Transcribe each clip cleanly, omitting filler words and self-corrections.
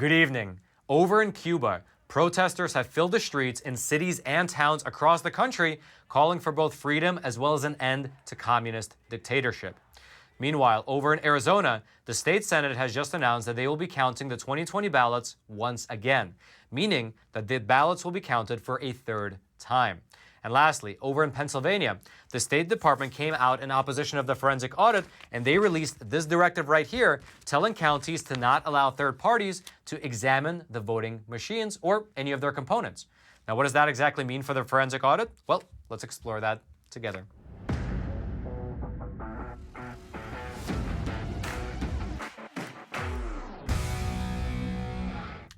Good evening. Over in Cuba, protesters have filled the streets in cities and towns across the country, calling for both freedom as well as an end to communist dictatorship. Meanwhile, over in Arizona, the state Senate has just announced that they will be counting the 2020 ballots once again, meaning that the ballots will be counted for a third time. And lastly, over in Pennsylvania, the State Department came out in opposition of the forensic audit, and they released this directive right here, telling counties to not allow third parties to examine the voting machines or any of their components. Now, what does that exactly mean for the forensic audit? Well, let's explore that together.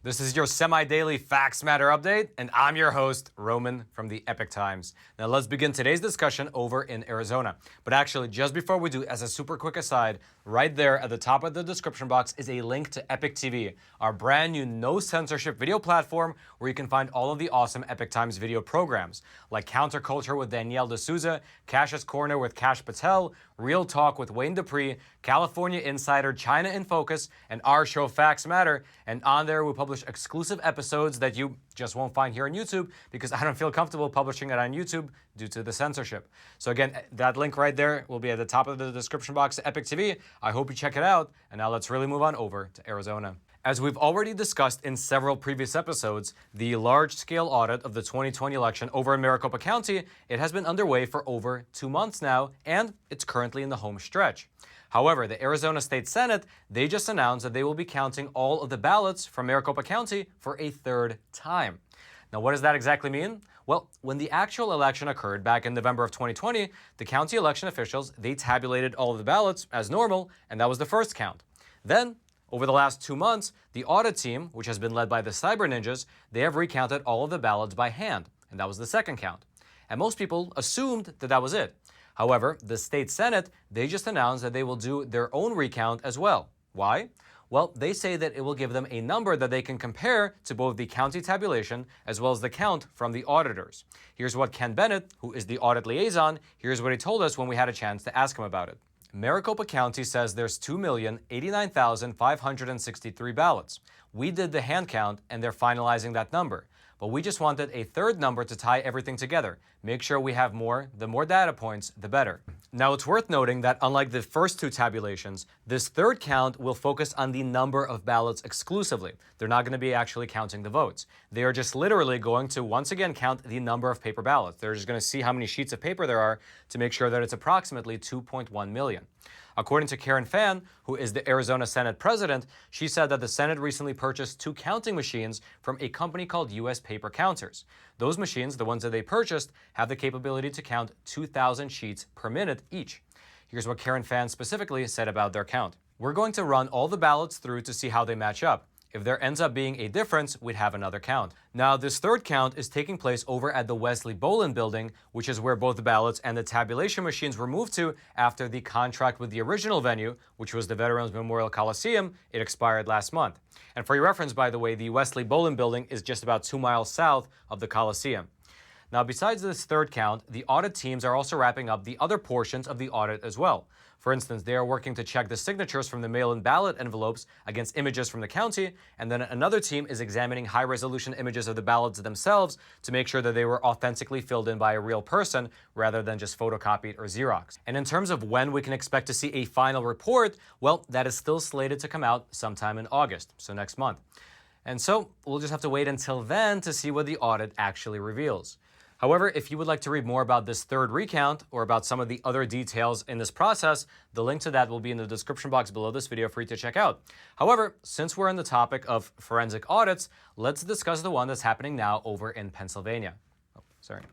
This is your semi-daily Facts Matter update, and I'm your host, Roman from the Epoch Times. Now let's begin today's discussion over in Arizona. But actually, just before we do, as a super quick aside, right there at the top of the description box is a link to Epoch TV, our brand new no censorship video platform where you can find all of the awesome Epoch Times video programs, like Counterculture with Danielle D'Souza, Cash's Corner with Cash Patel, Real Talk with Wayne Dupree, California Insider, China in Focus, and our show Facts Matter. And on there, we publish exclusive episodes that you just won't find here on YouTube because I don't feel comfortable publishing it on YouTube due to the censorship. So again, that link right there will be at the top of the description box to Epoch TV. I hope you check it out. And now let's really move on over to Arizona. As we've already discussed in several previous episodes, the large-scale audit of the 2020 election over in Maricopa County, it has been underway for over 2 months now, and it's currently in the home stretch. However, the Arizona State Senate, they just announced that they will be counting all of the ballots from Maricopa County for a third time. Now, what does that exactly mean? Well, when the actual election occurred back in November of 2020, the county election officials, they tabulated all of the ballots as normal, and that was the first count. Then, over the last 2 months, the audit team, which has been led by the Cyber Ninjas, they have recounted all of the ballots by hand, and that was the second count. And most people assumed that that was it. However, the state Senate, they just announced that they will do their own recount as well. Why? Well, they say that it will give them a number that they can compare to both the county tabulation as well as the count from the auditors. Here's what Ken Bennett, who is the audit liaison, here's what he told us when we had a chance to ask him about it. Maricopa County says there's 2,089,563 ballots. We did the hand count and they're finalizing that number. But we just wanted a third number to tie everything together. Make sure we have more. The more data points, the better. Now, it's worth noting that unlike the first two tabulations, this third count will focus on the number of ballots exclusively. They're not going to be actually counting the votes. They are just literally going to once again count the number of paper ballots. They're just going to see how many sheets of paper there are to make sure that it's approximately 2.1 million. According to Karen Fan, who is the Arizona Senate president, she said that the Senate recently purchased 2 counting machines from a company called U.S. Paper Counters. Those machines, the ones that they purchased, have the capability to count 2,000 sheets per minute each. Here's what Karen Fan specifically said about their count. We're going to run all the ballots through to see how they match up. If there ends up being a difference, we'd have another count. Now, this third count is taking place over at the Wesley Bolin building, which is where both the ballots and the tabulation machines were moved to after the contract with the original venue, which was the Veterans Memorial Coliseum, it expired last month. And for your reference, by the way, the Wesley Bolin building is just about 2 miles south of the Coliseum. Now, besides this third count, the audit teams are also wrapping up the other portions of the audit as well. For instance, they are working to check the signatures from the mail-in ballot envelopes against images from the county, and then another team is examining high-resolution images of the ballots themselves to make sure that they were authentically filled in by a real person rather than just photocopied or Xerox. And in terms of when we can expect to see a final report, well, that is still slated to come out sometime in August, so next month. And so we'll just have to wait until then to see what the audit actually reveals. However, if you would like to read more about this third recount or about some of the other details in this process, the link to that will be in the description box below this video for you to check out. However, since we're on the topic of forensic audits, let's discuss the one that's happening now over in Pennsylvania. Oh, sorry.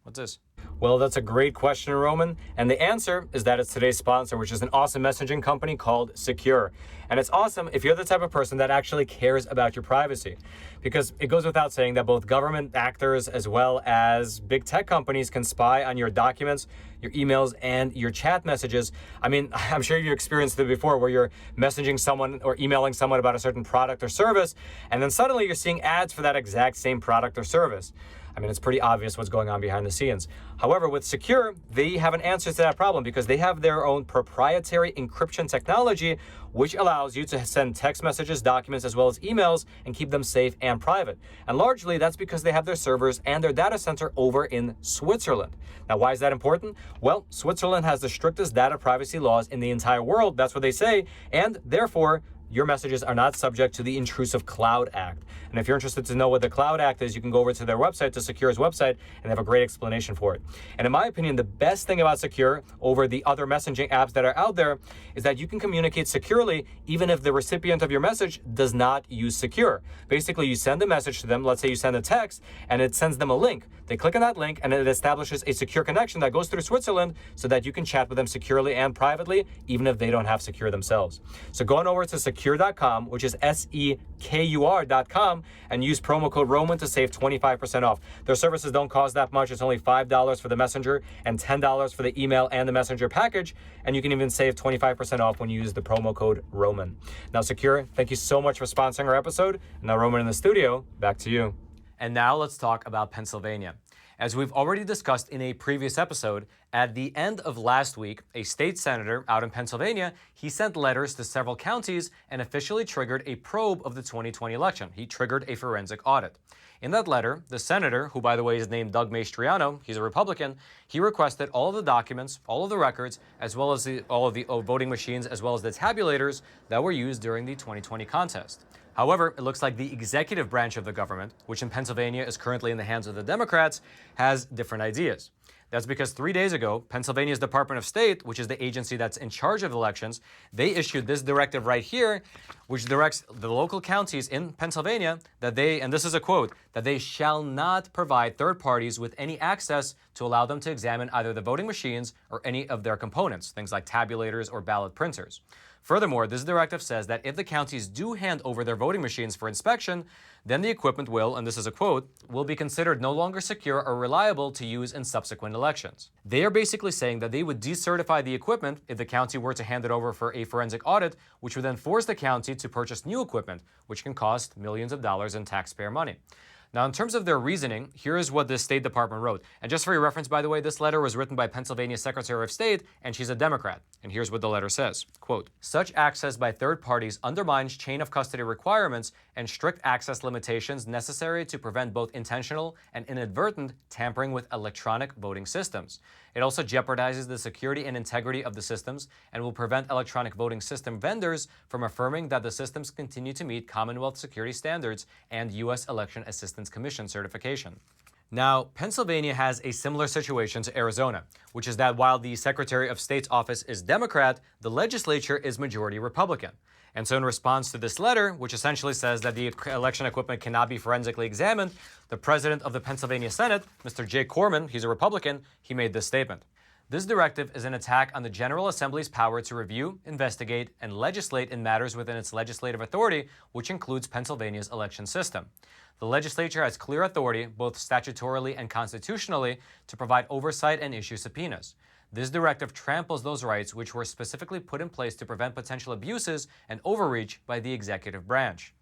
What's this? Well, that's a great question, Roman. And the answer is that it's today's sponsor, which is an awesome messaging company called Sekur. And it's awesome if you're the type of person that actually cares about your privacy. Because it goes without saying that both government actors as well as big tech companies can spy on your documents, your emails, and your chat messages. I mean, I'm sure you've experienced it before where you're messaging someone or emailing someone about a certain product or service, and then suddenly you're seeing ads for that exact same product or service. I mean, it's pretty obvious what's going on behind the scenes. However, with Sekur, they have an answer to that problem because they have their own proprietary encryption technology, which allows you to send text messages, documents, as well as emails and keep them safe and private. And largely, that's because they have their servers and their data center over in Switzerland. Now, why is that important? Well, Switzerland has the strictest data privacy laws in the entire world. That's what they say. And therefore, your messages are not subject to the Intrusive Cloud Act. And if you're interested to know what the Cloud Act is, you can go over to their website, to Sekur's website, and they have a great explanation for it. And in my opinion, the best thing about Sekur over the other messaging apps that are out there is that you can communicate securely even if the recipient of your message does not use Sekur. Basically, you send a message to them, let's say you send a text, and it sends them a link. They click on that link, and it establishes a secure connection that goes through Switzerland so that you can chat with them securely and privately, even if they don't have Sekur themselves. So going over to Sekur.com, which is Sekur.com, and use promo code Roman to save 25% off. Their services don't cost that much. It's only $5 for the messenger and $10 for the email and the messenger package. And you can even save 25% off when you use the promo code Roman. Now, Sekur, thank you so much for sponsoring our episode. Now, Roman in the studio, back to you. And now let's talk about Pennsylvania. As we've already discussed in a previous episode, at the end of last week, a state senator out in Pennsylvania, he sent letters to several counties and officially triggered a probe of the 2020 election. He triggered a forensic audit. In that letter, the senator, who by the way is named Doug Mastriano, he's a Republican, he requested all of the documents, all of the records, as well as all of the voting machines, as well as the tabulators that were used during the 2020 contest. However, it looks like the executive branch of the government, which in Pennsylvania is currently in the hands of the Democrats, has different ideas. That's because 3 days ago, Pennsylvania's Department of State, which is the agency that's in charge of elections, they issued this directive right here, which directs the local counties in Pennsylvania that they, and this is a quote, that they shall not provide third parties with any access to allow them to examine either the voting machines or any of their components, things like tabulators or ballot printers. Furthermore, this directive says that if the counties do hand over their voting machines for inspection, then the equipment will, and this is a quote, will be considered no longer secure or reliable to use in subsequent elections. They are basically saying that they would decertify the equipment if the county were to hand it over for a forensic audit, which would then force the county to purchase new equipment, which can cost millions of dollars in taxpayer money. Now, in terms of their reasoning, here is what the State Department wrote. And just for your reference, by the way, this letter was written by Pennsylvania's Secretary of State, and she's a Democrat. And here's what the letter says. Quote, such access by third parties undermines chain of custody requirements and strict access limitations necessary to prevent both intentional and inadvertent tampering with electronic voting systems. It also jeopardizes the security and integrity of the systems and will prevent electronic voting system vendors from affirming that the systems continue to meet Commonwealth security standards and U.S. Election Assistance Commission certification. Now, Pennsylvania has a similar situation to Arizona, which is that while the Secretary of State's office is Democrat, the legislature is majority Republican. And so in response to this letter, which essentially says that the election equipment cannot be forensically examined, the president of the Pennsylvania Senate, Mr. Jay Corman, he's a Republican, he made this statement. This directive is an attack on the General Assembly's power to review, investigate, and legislate in matters within its legislative authority, which includes Pennsylvania's election system. The legislature has clear authority, both statutorily and constitutionally, to provide oversight and issue subpoenas. This directive tramples those rights which were specifically put in place to prevent potential abuses and overreach by the executive branch.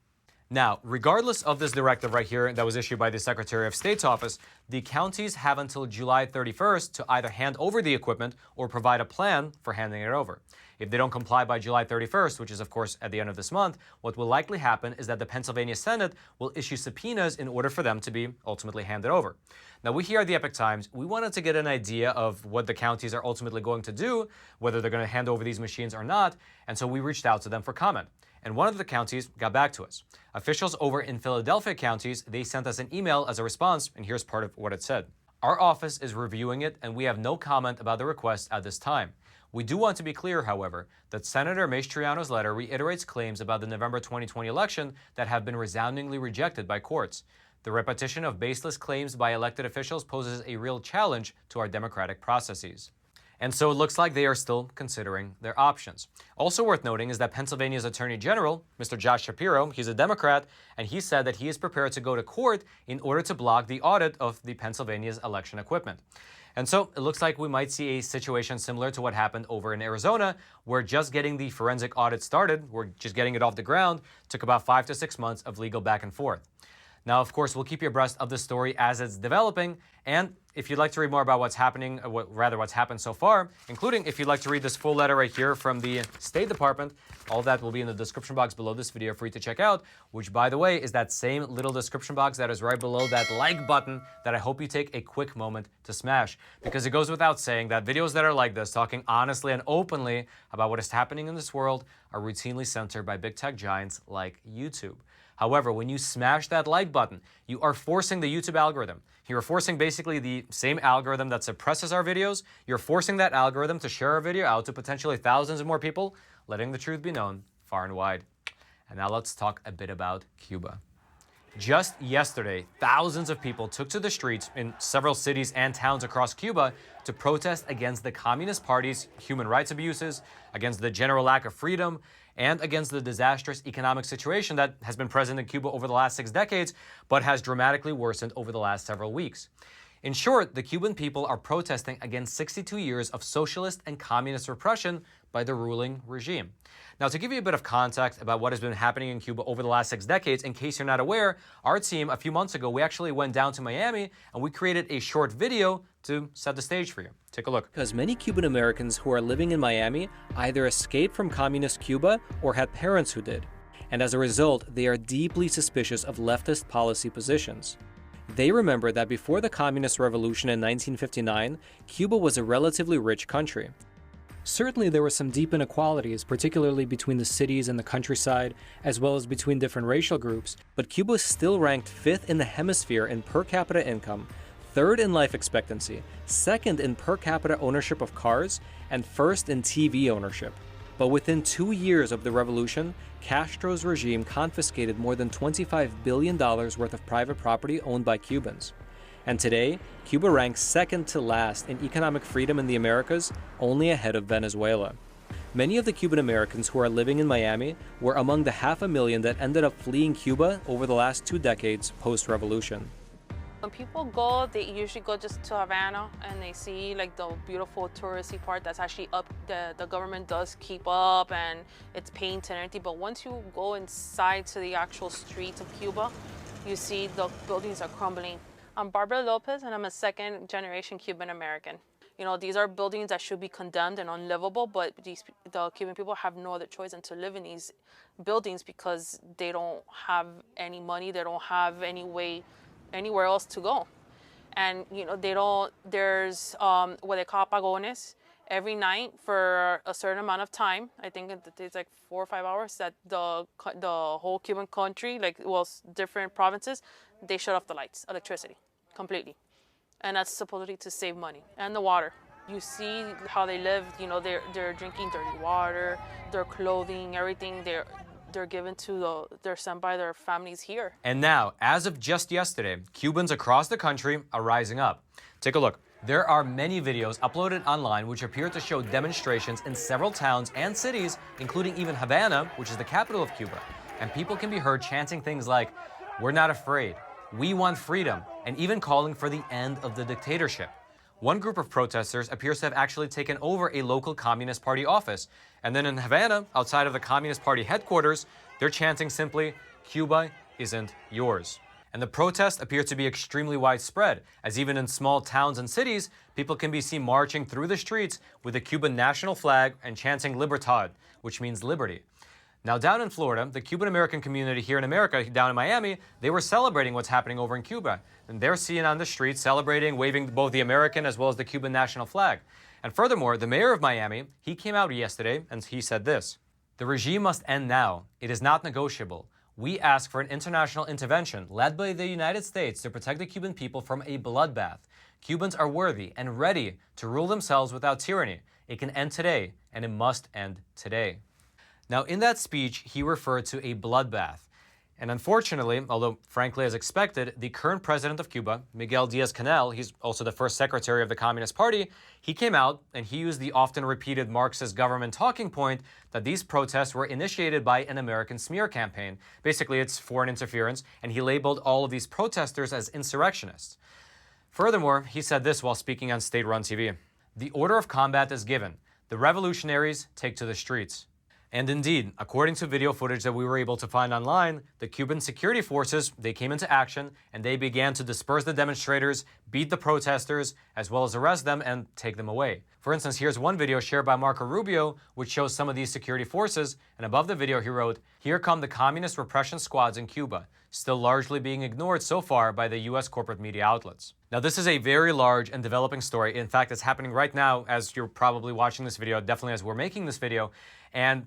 Now, regardless of this directive right here that was issued by the Secretary of State's office, the counties have until July 31st to either hand over the equipment or provide a plan for handing it over. If they don't comply by July 31st, which is of course at the end of this month, what will likely happen is that the Pennsylvania Senate will issue subpoenas in order for them to be ultimately handed over. Now, we here at the Epoch Times, we wanted to get an idea of what the counties are ultimately going to do, whether they're going to hand over these machines or not, and so we reached out to them for comment. And one of the counties got back to us. Officials over in Philadelphia counties, they sent us an email as a response, and here's part of what it said. Our office is reviewing it, and we have no comment about the request at this time. We do want to be clear, however, that Senator Mastriano's letter reiterates claims about the November 2020 election that have been resoundingly rejected by courts. The repetition of baseless claims by elected officials poses a real challenge to our democratic processes. And so it looks like they are still considering their options. Also worth noting is that Pennsylvania's Attorney General, Mr. Josh Shapiro, he's a Democrat, and he said that he is prepared to go to court in order to block the audit of the Pennsylvania's election equipment. And so it looks like we might see a situation similar to what happened over in Arizona, where just getting the forensic audit started, just getting it off the ground, took about 5 to 6 months of legal back and forth. Now, of course, we'll keep you abreast of the story as it's developing, and if you'd like to read more about what's happening, what's happened so far, including if you'd like to read this full letter right here from the State Department, all that will be in the description box below this video for you to check out, which, by the way, is that same little description box that is right below that like button that I hope you take a quick moment to smash. Because it goes without saying that videos that are like this, talking honestly and openly about what is happening in this world, are routinely censored by big tech giants like YouTube. However, when you smash that like button, you are forcing the YouTube algorithm. You're forcing basically the same algorithm that suppresses our videos. You're forcing that algorithm to share our video out to potentially thousands of more people, letting the truth be known far and wide. And now let's talk a bit about Cuba. Just yesterday, thousands of people took to the streets in several cities and towns across Cuba to protest against the Communist Party's human rights abuses, against the general lack of freedom, and against the disastrous economic situation that has been present in Cuba over the last 6 decades, but has dramatically worsened over the last several weeks. In short, the Cuban people are protesting against 62 years of socialist and communist repression by the ruling regime. Now, to give you a bit of context about what has been happening in Cuba over the last 6 decades, in case you're not aware, our team, a few months ago, we actually went down to Miami and we created a short video to set the stage for you. Take a look. Because many Cuban Americans who are living in Miami either escaped from communist Cuba or had parents who did. And as a result, they are deeply suspicious of leftist policy positions. They remember that before the Communist Revolution in 1959, Cuba was a relatively rich country. Certainly there were some deep inequalities, particularly between the cities and the countryside, as well as between different racial groups, but Cuba still ranked 5th in the hemisphere in per capita income, 3rd in life expectancy, 2nd in per capita ownership of cars, and 1st in TV ownership. But within 2 years of the revolution, Castro's regime confiscated more than $25 billion worth of private property owned by Cubans. And today, Cuba ranks 2nd to last in economic freedom in the Americas, only ahead of Venezuela. Many of the Cuban Americans who are living in Miami were among the 500,000 that ended up fleeing Cuba over the last 2 decades post-revolution. When people go, they usually go just to Havana and they see like the beautiful touristy part that's actually up, the government does keep up and it's painted and everything. But once you go inside to the actual streets of Cuba, you see the buildings are crumbling. I'm Barbara Lopez and I'm a 2nd generation Cuban American. You know, these are buildings that should be condemned and unlivable, but the Cuban people have no other choice than to live in these buildings because they don't have any money, they don't have any way anywhere else to go. And you know, there's what they call apagones every night for a certain amount of time. I think it's like 4 or 5 hours that the whole Cuban country, like, well, different provinces, they shut off the lights, electricity, completely. And that's supposedly to save money. And the water. You see how they live, you know, they're drinking dirty water, their clothing, everything, they're given to they're sent by their families here. And now, as of just yesterday, Cubans across the country are rising up. Take a look. There are many videos uploaded online which appear to show demonstrations in several towns and cities, including even Havana, which is the capital of Cuba. And people can be heard chanting things like, "We're not afraid," "We want freedom," and even calling for the end of the dictatorship. One group of protesters appears to have actually taken over a local Communist Party office. And then in Havana, outside of the Communist Party headquarters, they're chanting simply, "Cuba isn't yours." And the protest appears to be extremely widespread, as even in small towns and cities, people can be seen marching through the streets with the Cuban national flag and chanting "Libertad," which means liberty. Now, down in Florida, the Cuban American community here in America, down in Miami, they were celebrating what's happening over in Cuba. And they're seen on the streets celebrating, waving both the American as well as the Cuban national flag. And furthermore, the mayor of Miami, he came out yesterday and he said this: "The regime must end now. It is not negotiable. We ask for an international intervention led by the United States to protect the Cuban people from a bloodbath. Cubans are worthy and ready to rule themselves without tyranny. It can end today, and it must end today." Now, in that speech, he referred to a bloodbath. And unfortunately, although frankly as expected, the current president of Cuba, Miguel Diaz-Canel, he's also the first secretary of the Communist Party, he came out and he used the often repeated Marxist government talking point that these protests were initiated by an American smear campaign. Basically, it's foreign interference, and he labeled all of these protesters as insurrectionists. Furthermore, he said this while speaking on state-run TV: "The order of combat is given. The revolutionaries take to the streets." And indeed, according to video footage that we were able to find online, the Cuban security forces, they came into action and they began to disperse the demonstrators, beat the protesters, as well as arrest them and take them away. For instance, here's one video shared by Marco Rubio, which shows some of these security forces, and above the video he wrote, "Here come the communist repression squads in Cuba, still largely being ignored so far by the US corporate media outlets." Now, this is a very large and developing story. In fact, it's happening right now as you're probably watching this video, definitely as we're making this video. And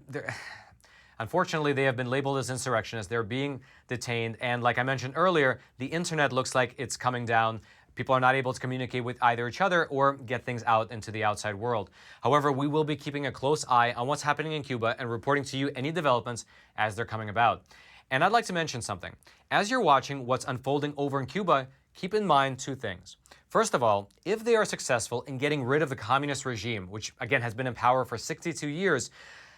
unfortunately, they have been labeled as insurrectionists. They're being detained. And like I mentioned earlier, the internet looks like it's coming down. People are not able to communicate with either each other or get things out into the outside world. However, we will be keeping a close eye on what's happening in Cuba and reporting to you any developments as they're coming about. And I'd like to mention something. As you're watching what's unfolding over in Cuba, keep in mind two things. First of all, if they are successful in getting rid of the communist regime, which again has been in power for 62 years,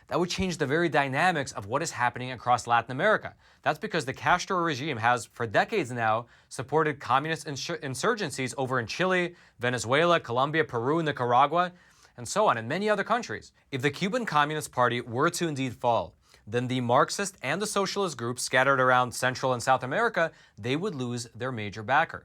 that would change the very dynamics of what is happening across Latin America. That's because the Castro regime has, for decades now, supported communist insurgencies over in Chile, Venezuela, Colombia, Peru, Nicaragua, and so on, and many other countries. If the Cuban Communist Party were to indeed fall, then the Marxist and the socialist groups scattered around Central and South America, they would lose their major backer.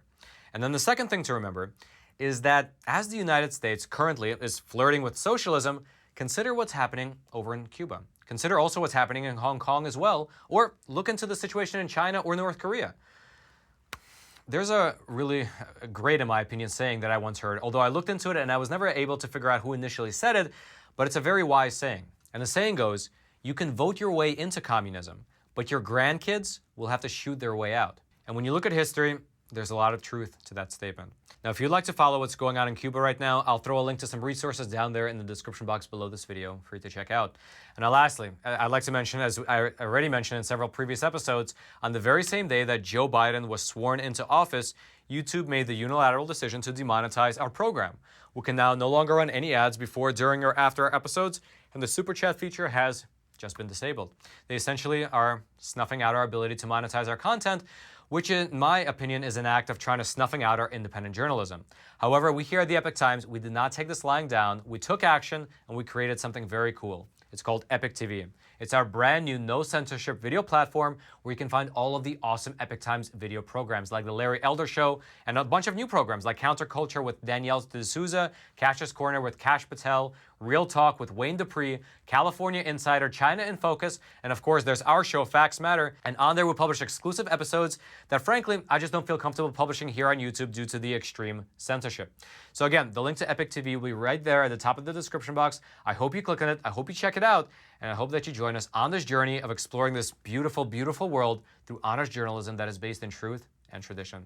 And then the second thing to remember is that as the United States currently is flirting with socialism, consider what's happening over in Cuba. Consider also what's happening in Hong Kong as well, or look into the situation in China or North Korea. There's a really great, in my opinion, saying that I once heard, although I looked into it and I was never able to figure out who initially said it, but it's a very wise saying. And the saying goes, you can vote your way into communism, but your grandkids will have to shoot their way out. And when you look at history, there's a lot of truth to that statement. Now, if you'd like to follow what's going on in Cuba right now, I'll throw a link to some resources down there in the description box below this video for you to check out. And now lastly, I'd like to mention, as I already mentioned in several previous episodes, on the very same day that Joe Biden was sworn into office, YouTube made the unilateral decision to demonetize our program. We can now no longer run any ads before, during, or after our episodes, and the super chat feature has just been disabled. They essentially are snuffing out our ability to monetize our content, which in my opinion is an act of trying to snuffing out our independent journalism. However, we here at the Epoch Times, we did not take this lying down. We took action and we created something very cool. It's called Epoch TV. It's our brand new no censorship video platform where you can find all of the awesome Epoch Times video programs like The Larry Elder Show and a bunch of new programs like Counterculture with Danielle D'Souza, Cash's Corner with Cash Patel, Real Talk with Wayne Dupree, California Insider, China in Focus, and of course there's our show Facts Matter, and on there we publish exclusive episodes that frankly I just don't feel comfortable publishing here on YouTube due to the extreme censorship. So again, the link to Epoch TV will be right there at the top of the description box. I hope you click on it, I hope you check it out, and I hope that you join us on this journey of exploring this beautiful, beautiful world through honest journalism that is based in truth and tradition.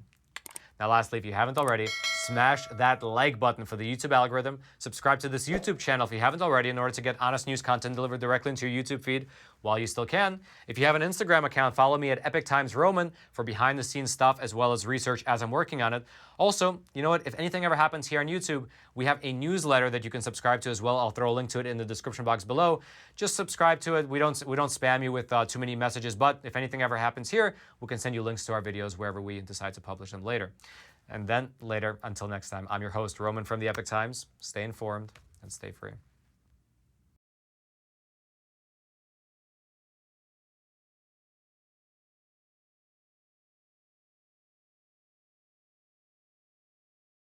Now lastly, if you haven't already, smash that like button for the YouTube algorithm. Subscribe to this YouTube channel if you haven't already in order to get honest news content delivered directly into your YouTube feed while you still can. If you have an Instagram account, follow me at Epoch Times Roman for behind the scenes stuff as well as research as I'm working on it. Also, you know what? If anything ever happens here on YouTube, we have a newsletter that you can subscribe to as well. I'll throw a link to it in the description box below. Just subscribe to it. We don't spam you with too many messages, but if anything ever happens here, we can send you links to our videos wherever we decide to publish them later. And then later, until next time, I'm your host, Roman from the Epoch Times. Stay informed and stay free.